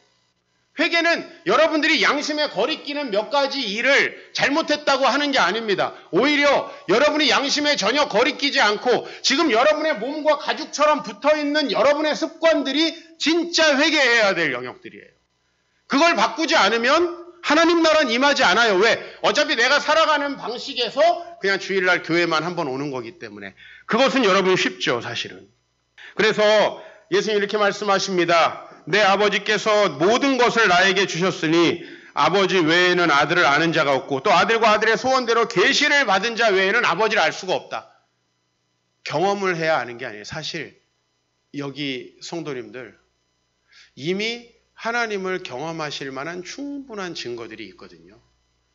회개는 여러분들이 양심에 거리끼는 몇 가지 일을 잘못했다고 하는 게 아닙니다. 오히려 여러분이 양심에 전혀 거리끼지 않고 지금 여러분의 몸과 가죽처럼 붙어있는 여러분의 습관들이 진짜 회개해야 될 영역들이에요. 그걸 바꾸지 않으면 하나님 나라는 임하지 않아요. 왜? 어차피 내가 살아가는 방식에서 그냥 주일날 교회만 한번 오는 거기 때문에. 그것은 여러분 쉽죠, 사실은. 그래서 예수님 이렇게 말씀하십니다. 내 아버지께서 모든 것을 나에게 주셨으니 아버지 외에는 아들을 아는 자가 없고 또 아들과 아들의 소원대로 계시를 받은 자 외에는 아버지를 알 수가 없다. 경험을 해야 아는 게 아니에요. 사실 여기 성도님들 이미 하나님을 경험하실 만한 충분한 증거들이 있거든요.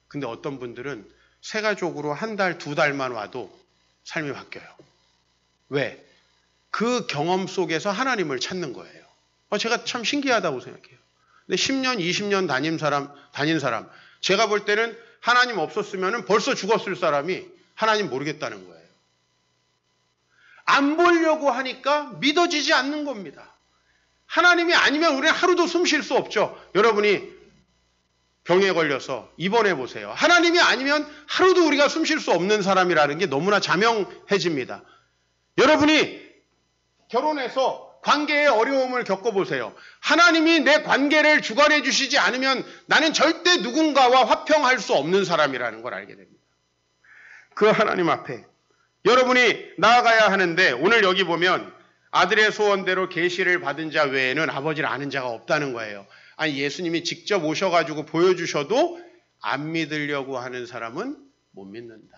근데 어떤 분들은 세가족으로 한 달, 두 달만 와도 삶이 바뀌어요. 왜? 그 경험 속에서 하나님을 찾는 거예요. 제가 참 신기하다고 생각해요. 근데 10년, 20년 다닌 사람, 제가 볼 때는 하나님 없었으면 벌써 죽었을 사람이 하나님 모르겠다는 거예요. 안 보려고 하니까 믿어지지 않는 겁니다. 하나님이 아니면 우리는 하루도 숨 쉴 수 없죠. 여러분이 병에 걸려서 입원해 보세요. 하나님이 아니면 하루도 우리가 숨 쉴 수 없는 사람이라는 게 너무나 자명해집니다. 여러분이 결혼해서 관계의 어려움을 겪어보세요. 하나님이 내 관계를 주관해 주시지 않으면 나는 절대 누군가와 화평할 수 없는 사람이라는 걸 알게 됩니다. 그 하나님 앞에 여러분이 나아가야 하는데, 오늘 여기 보면 아들의 소원대로 계시를 받은 자 외에는 아버지를 아는 자가 없다는 거예요. 아니, 예수님이 직접 오셔가지고 보여주셔도 안 믿으려고 하는 사람은 못 믿는다.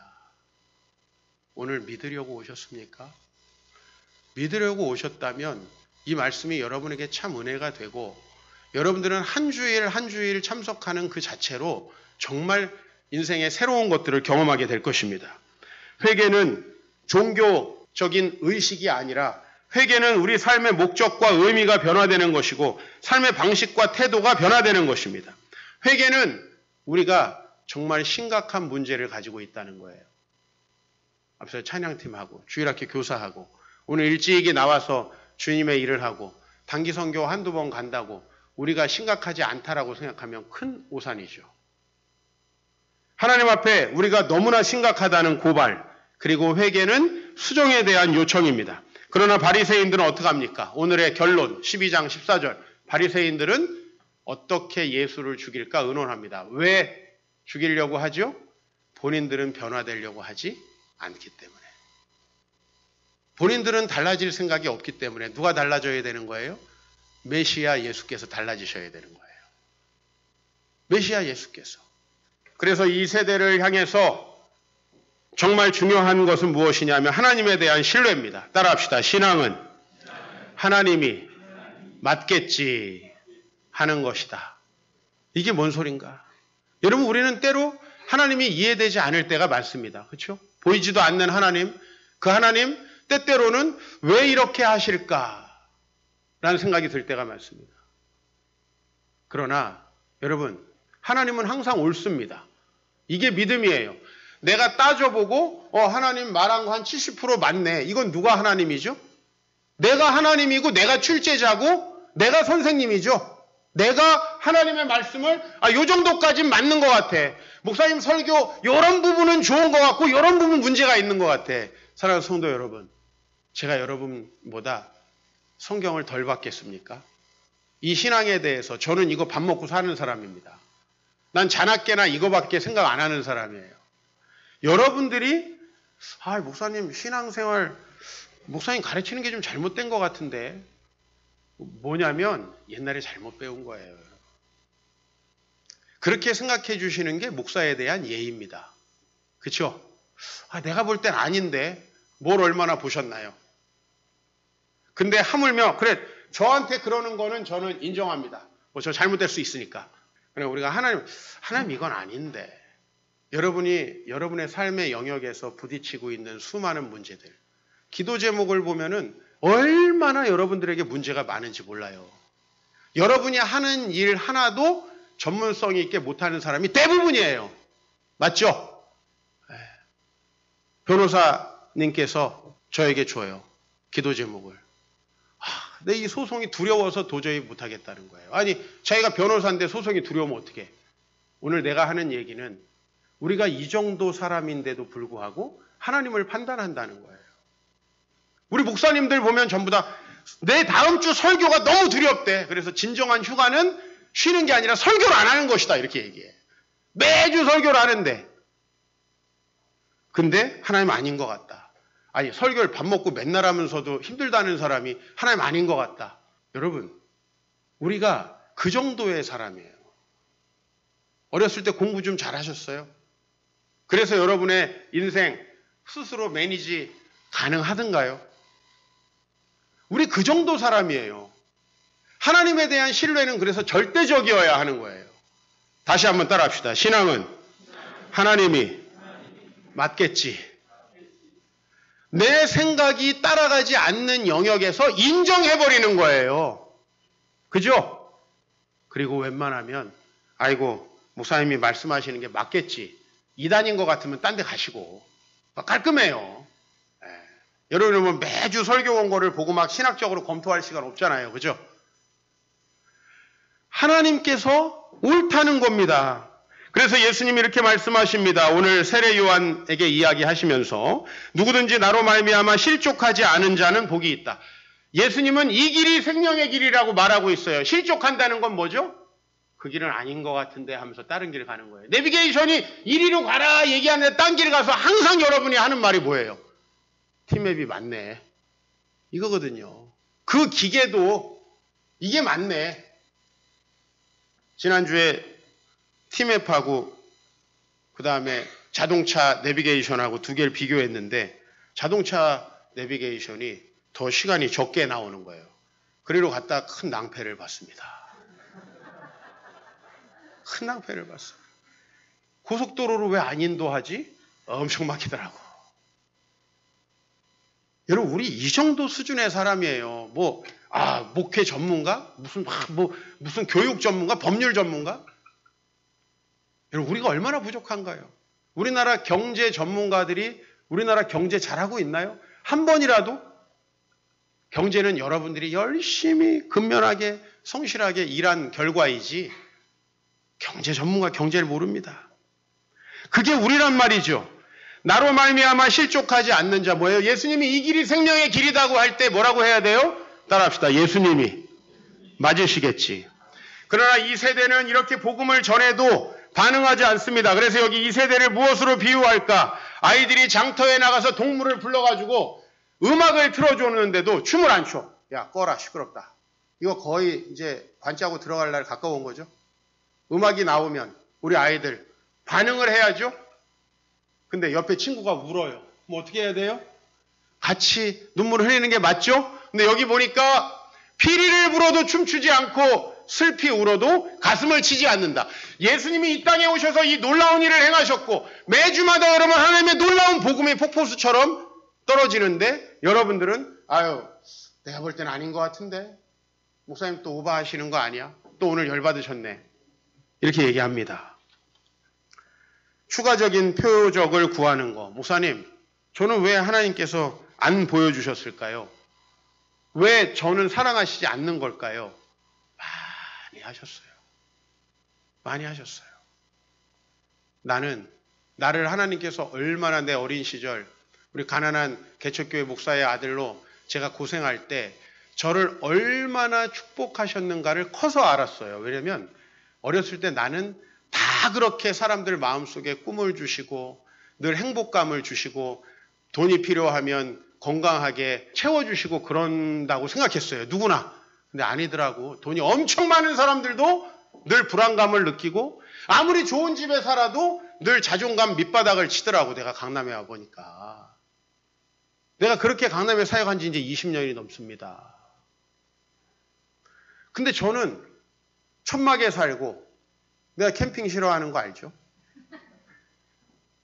오늘 믿으려고 오셨습니까? 믿으려고 오셨다면 이 말씀이 여러분에게 참 은혜가 되고, 여러분들은 한 주일 한 주일 참석하는 그 자체로 정말 인생의 새로운 것들을 경험하게 될 것입니다. 회개는 종교적인 의식이 아니라 회개는 우리 삶의 목적과 의미가 변화되는 것이고 삶의 방식과 태도가 변화되는 것입니다. 회개는 우리가 정말 심각한 문제를 가지고 있다는 거예요. 앞서 찬양팀하고 주일학교 교사하고 오늘 일찍이 나와서 주님의 일을 하고 단기 선교 한두 번 간다고 우리가 심각하지 않다라고 생각하면 큰 오산이죠. 하나님 앞에 우리가 너무나 심각하다는 고발, 그리고 회개는 수정에 대한 요청입니다. 그러나 바리새인들은 어떻게 합니까? 오늘의 결론 12장 14절, 바리새인들은 어떻게 예수를 죽일까 의논합니다. 왜 죽이려고 하죠? 본인들은 변화되려고 하지 않기 때문에. 본인들은 달라질 생각이 없기 때문에. 누가 달라져야 되는 거예요? 메시아 예수께서 달라지셔야 되는 거예요. 메시아 예수께서. 그래서 이 세대를 향해서 정말 중요한 것은 무엇이냐면 하나님에 대한 신뢰입니다. 따라합시다. 신앙은 하나님이 맞겠지 하는 것이다. 이게 뭔 소린가? 여러분, 우리는 때로 하나님이 이해되지 않을 때가 많습니다. 그렇죠? 보이지도 않는 하나님, 그 하나님 때때로는 왜 이렇게 하실까? 라는 생각이 들 때가 많습니다. 그러나 여러분, 하나님은 항상 옳습니다. 이게 믿음이에요. 내가 따져보고 하나님 말한 거 한 70% 맞네. 이건 누가 하나님이죠? 내가 하나님이고 내가 출제자고 내가 선생님이죠. 내가 하나님의 말씀을 요 정도까지는 맞는 것 같아. 목사님 설교 이런 부분은 좋은 것 같고 이런 부분 문제가 있는 것 같아. 사랑하는 성도 여러분, 제가 여러분보다 성경을 덜 받겠습니까? 이 신앙에 대해서 저는 이거 밥 먹고 사는 사람입니다. 난 자나깨나 이거밖에 생각 안 하는 사람이에요. 여러분들이 목사님 신앙생활 목사님 가르치는 게 좀 잘못된 것 같은데, 뭐냐면 옛날에 잘못 배운 거예요. 그렇게 생각해 주시는 게 목사에 대한 예의입니다. 그렇죠? 내가 볼 땐 아닌데 뭘 얼마나 보셨나요? 근데 하물며 그래 저한테 그러는 거는 저는 인정합니다. 저 잘못될 수 있으니까. 그래 우리가 하나님 이건 아닌데, 여러분이 여러분의 삶의 영역에서 부딪히고 있는 수많은 문제들, 기도 제목을 보면은 얼마나 여러분들에게 문제가 많은지 몰라요. 여러분이 하는 일 하나도 전문성이 있게 못하는 사람이 대부분이에요. 맞죠? 변호사님께서 저에게 줘요. 기도 제목을. 근데 이 소송이 두려워서 도저히 못하겠다는 거예요. 아니, 자기가 변호사인데 소송이 두려우면 어떡해? 오늘 내가 하는 얘기는 우리가 이 정도 사람인데도 불구하고 하나님을 판단한다는 거예요. 우리 목사님들 보면 전부 다 내 다음 주 설교가 너무 두렵대. 그래서 진정한 휴가는 쉬는 게 아니라 설교를 안 하는 것이다. 이렇게 얘기해. 매주 설교를 하는데. 근데 하나님 아닌 것 같다. 아니, 설교를 밥 먹고 맨날 하면서도 힘들다는 사람이 하나님 아닌 것 같다. 여러분, 우리가 그 정도의 사람이에요. 어렸을 때 공부 좀 잘하셨어요? 그래서 여러분의 인생 스스로 매니지 가능하던가요? 우리 그 정도 사람이에요. 하나님에 대한 신뢰는 그래서 절대적이어야 하는 거예요. 다시 한번 따라합시다. 신앙은 하나님이 맞겠지. 내 생각이 따라가지 않는 영역에서 인정해버리는 거예요. 그죠? 그리고 웬만하면 목사님이 말씀하시는 게 맞겠지. 이단인 것 같으면 딴 데 가시고. 깔끔해요. 여러분은 매주 설교 원고를 보고 막 신학적으로 검토할 시간 없잖아요. 그죠? 하나님께서 옳다는 겁니다. 그래서 예수님이 이렇게 말씀하십니다. 오늘 세례 요한에게 이야기하시면서 누구든지 나로 말미암아 실족하지 않은 자는 복이 있다. 예수님은 이 길이 생명의 길이라고 말하고 있어요. 실족한다는 건 뭐죠? 그 길은 아닌 것 같은데 하면서 다른 길을 가는 거예요. 내비게이션이 이리로 가라 얘기하는데 딴 길 가서 항상 여러분이 하는 말이 뭐예요? 티맵이 맞네. 이거거든요. 그 기계도 이게 맞네. 지난주에 티맵하고 그 다음에 자동차 내비게이션하고 두 개를 비교했는데 자동차 내비게이션이 더 시간이 적게 나오는 거예요. 그리로 갔다 큰 낭패를 봤습니다. 큰 낭패를 봤어요. 고속도로로 왜 안 인도하지? 엄청 막히더라고. 여러분, 우리 이 정도 수준의 사람이에요. 목회 전문가? 무슨 교육 전문가? 법률 전문가? 여러분, 우리가 얼마나 부족한가요? 우리나라 경제 전문가들이 우리나라 경제 잘하고 있나요? 한 번이라도? 경제는 여러분들이 열심히 근면하게 성실하게 일한 결과이지 경제 전문가 경제를 모릅니다. 그게 우리란 말이죠. 나로 말미암아 실족하지 않는 자 뭐예요? 예수님이 이 길이 생명의 길이라고 할 때 뭐라고 해야 돼요? 따라합시다. 예수님이 맞으시겠지. 그러나 이 세대는 이렇게 복음을 전해도 반응하지 않습니다. 그래서 여기 이 세대를 무엇으로 비유할까? 아이들이 장터에 나가서 동물을 불러가지고 음악을 틀어주는데도 춤을 안 춰. 야, 꺼라, 시끄럽다. 이거 거의 이제 관짜고 들어갈 날 가까운 거죠. 음악이 나오면 우리 아이들 반응을 해야죠. 근데 옆에 친구가 울어요. 뭐 어떻게 해야 돼요? 같이 눈물을 흘리는 게 맞죠? 근데 여기 보니까 피리를 불어도 춤추지 않고 슬피 울어도 가슴을 치지 않는다. 예수님이 이 땅에 오셔서 이 놀라운 일을 행하셨고 매주마다 여러분 하나님의 놀라운 복음이 폭포수처럼 떨어지는데 여러분들은 내가 볼 때는 아닌 것 같은데 목사님 또 오버하시는 거 아니야? 또 오늘 열받으셨네. 이렇게 얘기합니다. 추가적인 표적을 구하는 거. 목사님, 저는 왜 하나님께서 안 보여주셨을까요? 왜 저는 사랑하시지 않는 걸까요? 많이 하셨어요. 많이 하셨어요. 나를 하나님께서 얼마나 내 어린 시절 우리 가난한 개척교회 목사의 아들로 제가 고생할 때 저를 얼마나 축복하셨는가를 커서 알았어요. 왜냐면 어렸을 때 나는 다 그렇게 사람들 마음속에 꿈을 주시고 늘 행복감을 주시고 돈이 필요하면 건강하게 채워주시고 그런다고 생각했어요. 누구나. 근데 아니더라고. 돈이 엄청 많은 사람들도 늘 불안감을 느끼고 아무리 좋은 집에 살아도 늘 자존감 밑바닥을 치더라고. 내가 강남에 와보니까. 내가 그렇게 강남에 사역한 지 이제 20년이 넘습니다. 근데 저는 천막에 살고 내가 캠핑 싫어하는 거 알죠?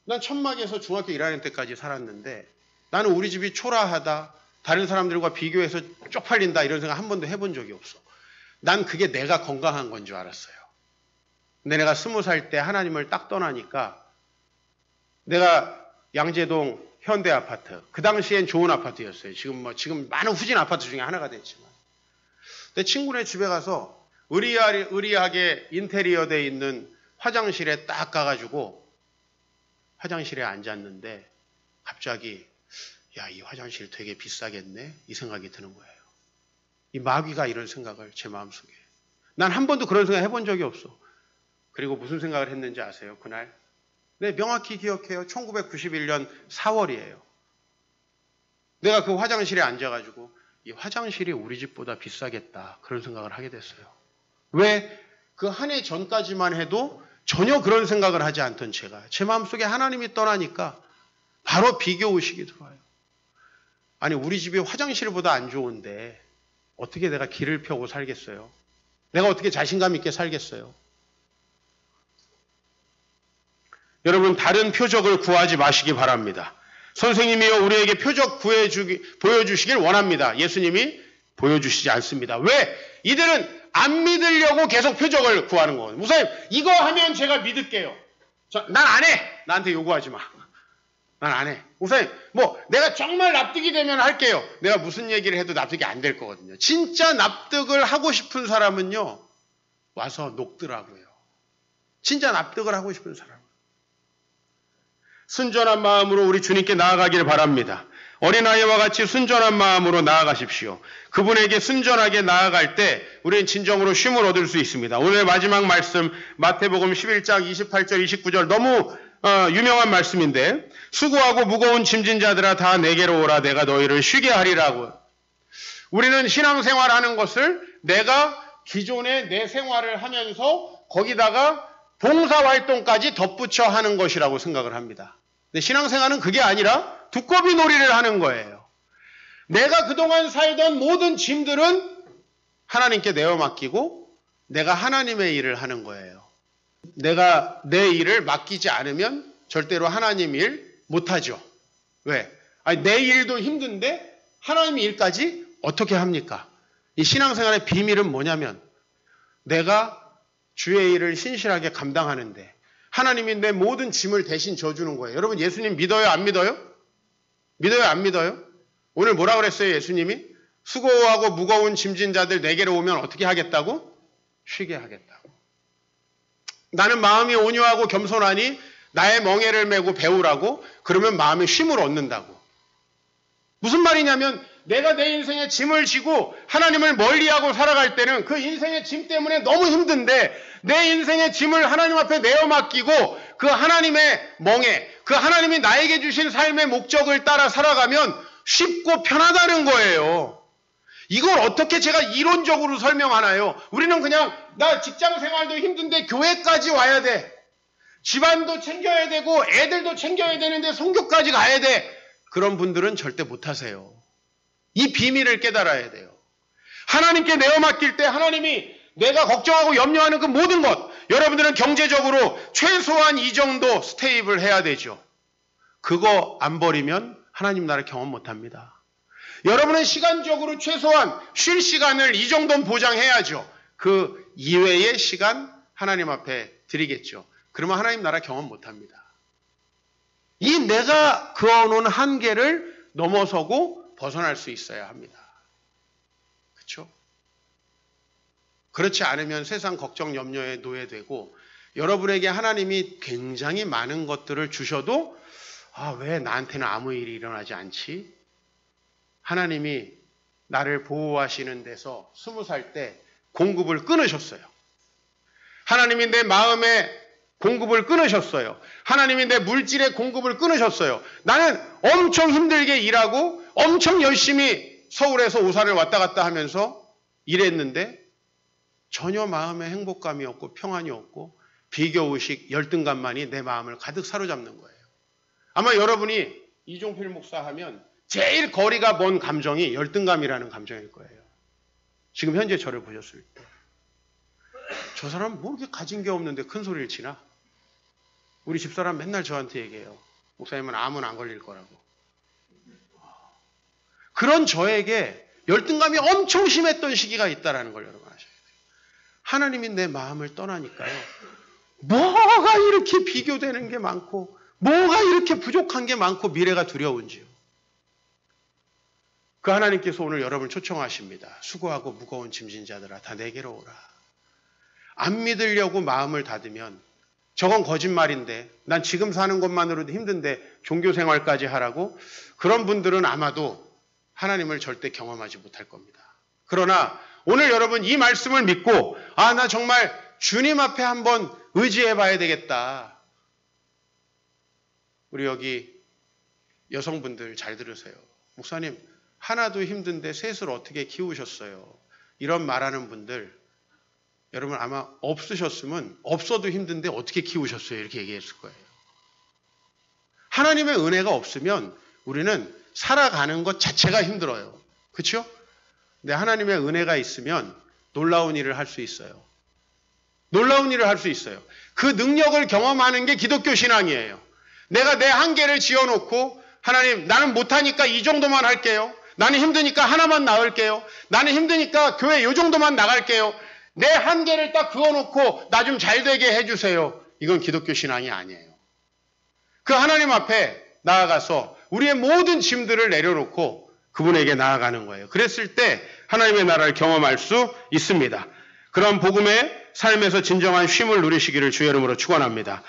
난 천막에서 중학교 1학년 때까지 살았는데 나는 우리 집이 초라하다, 다른 사람들과 비교해서 쪽팔린다 이런 생각 한 번도 해본 적이 없어. 난 그게 내가 건강한 건 줄 알았어요. 근데 내가 20살 때 하나님을 딱 떠나니까 내가 양재동 현대아파트, 그 당시엔 좋은 아파트였어요. 지금 많은 후진 아파트 중에 하나가 됐지만. 내 친구네 집에 가서 의리하게 인테리어 돼 있는 화장실에 딱 가가지고 화장실에 앉았는데 갑자기 이 화장실 되게 비싸겠네? 이 생각이 드는 거예요. 이 마귀가 이런 생각을 제 마음속에. 난 한 번도 그런 생각 해본 적이 없어. 그리고 무슨 생각을 했는지 아세요? 그날? 네, 명확히 기억해요. 1991년 4월이에요. 내가 그 화장실에 앉아가지고 이 화장실이 우리 집보다 비싸겠다. 그런 생각을 하게 됐어요. 왜? 그 한 해 전까지만 해도 전혀 그런 생각을 하지 않던 제가 제 마음속에 하나님이 떠나니까 바로 비교의식이 들어와요. 아니 우리 집이 화장실보다 안 좋은데 어떻게 내가 길을 펴고 살겠어요? 내가 어떻게 자신감 있게 살겠어요? 여러분 다른 표적을 구하지 마시기 바랍니다. 선생님이요 우리에게 표적 보여주시길 원합니다. 예수님이 보여주시지 않습니다. 왜? 이들은 안 믿으려고 계속 표적을 구하는 거거든요. 목사님 이거 하면 제가 믿을게요. 난 안 해. 나한테 요구하지 마. 난 안 해. 목사님 내가 정말 납득이 되면 할게요. 내가 무슨 얘기를 해도 납득이 안 될 거거든요. 진짜 납득을 하고 싶은 사람은요. 와서 녹더라고요. 진짜 납득을 하고 싶은 사람. 순전한 마음으로 우리 주님께 나아가길 바랍니다. 어린아이와 같이 순전한 마음으로 나아가십시오. 그분에게 순전하게 나아갈 때 우리는 진정으로 쉼을 얻을 수 있습니다. 오늘 마지막 말씀 마태복음 11장 28절 29절 너무 유명한 말씀인데 수고하고 무거운 짐진 자들아 다 내게로 오라 내가 너희를 쉬게 하리라고. 우리는 신앙생활하는 것을 내가 기존의 내 생활을 하면서 거기다가 봉사활동까지 덧붙여 하는 것이라고 생각을 합니다. 근데 신앙생활은 그게 아니라 두꺼비 놀이를 하는 거예요. 내가 그동안 살던 모든 짐들은 하나님께 내어 맡기고 내가 하나님의 일을 하는 거예요. 내가 내 일을 맡기지 않으면 절대로 하나님 일 못하죠. 왜? 아니, 내 일도 힘든데 하나님 일까지 어떻게 합니까? 이 신앙생활의 비밀은 뭐냐면 내가 주의 일을 신실하게 감당하는데 하나님이 내 모든 짐을 대신 져주는 거예요. 여러분 예수님 믿어요? 안 믿어요? 믿어요? 안 믿어요? 오늘 뭐라 그랬어요? 예수님이? 수고하고 무거운 짐진 자들 내게로 오면 어떻게 하겠다고? 쉬게 하겠다고. 나는 마음이 온유하고 겸손하니 나의 멍에를 메고 배우라고. 그러면 마음의 쉼을 얻는다고. 무슨 말이냐면 내가 내 인생의 짐을 지고 하나님을 멀리하고 살아갈 때는 그 인생의 짐 때문에 너무 힘든데 내 인생의 짐을 하나님 앞에 내어 맡기고 그 하나님의 멍에, 그 하나님이 나에게 주신 삶의 목적을 따라 살아가면 쉽고 편하다는 거예요. 이걸 어떻게 제가 이론적으로 설명하나요? 우리는 그냥 나 직장 생활도 힘든데 교회까지 와야 돼. 집안도 챙겨야 되고 애들도 챙겨야 되는데 선교까지 가야 돼. 그런 분들은 절대 못하세요. 이 비밀을 깨달아야 돼요. 하나님께 내어 맡길 때 하나님이 내가 걱정하고 염려하는 그 모든 것, 여러분들은 경제적으로 최소한 이 정도 스테이블 해야 되죠. 그거 안 버리면 하나님 나라 경험 못합니다. 여러분은 시간적으로 최소한 쉴 시간을 이 정도는 보장해야죠. 그 이외의 시간 하나님 앞에 드리겠죠. 그러면 하나님 나라 경험 못합니다. 이 내가 그어놓은 한계를 넘어서고 벗어날 수 있어야 합니다. 그렇죠? 그렇지 않으면 세상 걱정 염려에 노예되고 여러분에게 하나님이 굉장히 많은 것들을 주셔도 왜 나한테는 아무 일이 일어나지 않지? 하나님이 나를 보호하시는 데서 20살 때 공급을 끊으셨어요. 하나님이 내 마음의 공급을 끊으셨어요. 하나님이 내 물질의 공급을 끊으셨어요. 나는 엄청 힘들게 일하고 엄청 열심히 서울에서 오산을 왔다 갔다 하면서 일했는데 전혀 마음에 행복감이 없고 평안이 없고 비교의식, 열등감만이 내 마음을 가득 사로잡는 거예요. 아마 여러분이 이종필 목사 하면 제일 거리가 먼 감정이 열등감이라는 감정일 거예요. 지금 현재 저를 보셨을 때. 저 사람은 뭐 이렇게 가진 게 없는데 큰 소리를 치나? 우리 집사람 맨날 저한테 얘기해요. 목사님은 암은 안 걸릴 거라고. 그런 저에게 열등감이 엄청 심했던 시기가 있다는 걸 여러분 아셔야 돼요. 하나님이 내 마음을 떠나니까요. 뭐가 이렇게 비교되는 게 많고 뭐가 이렇게 부족한 게 많고 미래가 두려운지요. 그 하나님께서 오늘 여러분을 초청하십니다. 수고하고 무거운 짐진 자들아 다 내게로 오라. 안 믿으려고 마음을 닫으면 저건 거짓말인데 난 지금 사는 것만으로도 힘든데 종교생활까지 하라고 그런 분들은 아마도 하나님을 절대 경험하지 못할 겁니다. 그러나 오늘 여러분 이 말씀을 믿고 나 정말 주님 앞에 한번 의지해 봐야 되겠다. 우리 여기 여성분들 잘 들으세요. 목사님 하나도 힘든데 셋을 어떻게 키우셨어요? 이런 말하는 분들 여러분 아마 없으셨으면 없어도 힘든데 어떻게 키우셨어요? 이렇게 얘기했을 거예요. 하나님의 은혜가 없으면 우리는 살아가는 것 자체가 힘들어요. 그렇죠? 근데 하나님의 은혜가 있으면 놀라운 일을 할 수 있어요. 놀라운 일을 할 수 있어요. 그 능력을 경험하는 게 기독교 신앙이에요. 내가 내 한계를 지어놓고 하나님 나는 못하니까 이 정도만 할게요. 나는 힘드니까 하나만 나을게요. 나는 힘드니까 교회 이 정도만 나갈게요. 내 한계를 딱 그어놓고 나 좀 잘 되게 해주세요. 이건 기독교 신앙이 아니에요. 그 하나님 앞에 나아가서 우리의 모든 짐들을 내려놓고 그분에게 나아가는 거예요. 그랬을 때 하나님의 나라를 경험할 수 있습니다. 그런 복음의 삶에서 진정한 쉼을 누리시기를 주의 이름으로 축원합니다.